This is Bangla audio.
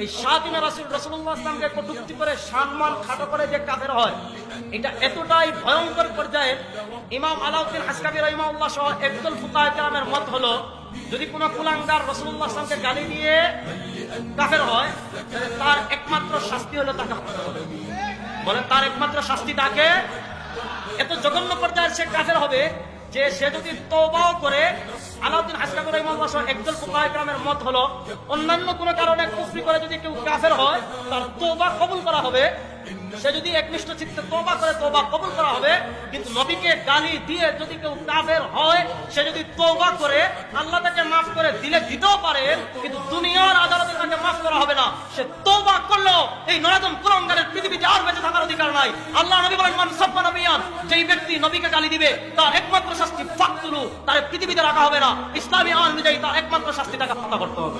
এই শাতিমে রাসূলুল্লাহ ইসলামকে কটূক্তি করে সম্মান খাটো করে যে কাফের হয়, এটা এতটাই ভয়ঙ্কর পর্যায়ে ইমাম আলাউদ্দিন হাসকাবী রাহিমাহুল্লাহ সহ একদল ফুকাহায়ে কেরামের মত হলো, যদি কোনো কুলাঙ্গার রাসূলুল্লাহ ইসলামকে গালি দিয়ে কাফের হয়, তাহলে তার একমাত্র শাস্তি হলো তাকে হত্যা করা। বলেন, তার একমাত্র শাস্তি তাকে, এত জঘন্য পর্যায়ে সে কাফের হবে যে সে যদি তওবাও করে, আলাউদ্দিন হাসকাবী রাহিমাহুল্লাহ সহ একদল ফুকাহায়ে কেরামের মত হলো, অন্যান্য কোনো কারণে কুফরি করে যদি কেউ কাফের হয়, তার তওবা কবুল করা হবে। সে যদি একনিষ্ঠ চিত্তে তওবা করে, তওবা কবুল করা হবে। কিন্তু নবীকে গালি দিয়ে যদি কেউ কাফের হয়, সে যদি তওবা করে, আল্লাহ তাকে মাফ করে দিতেও পারে, কিন্তু দুনিয়ার আদালতে তাকে মাফ করা হবে না। সে তওবা করলো, এই নরাধম কুলাঙ্গারের পৃথিবীতে আর বেঁচে থাকার অধিকার নাই। আল্লাহ নবী বলেন, মান সাব্বা নবিয়ান, যেই ব্যক্তি নবীকে গালি দিবে তার একমাত্র শাস্তি ফাকতুলু, তার পৃথিবীতে রাখা হবে না। ইসলামী আইন অনুযায়ী তার একমাত্র শাস্তি তাকে হত্যা করতে হবে।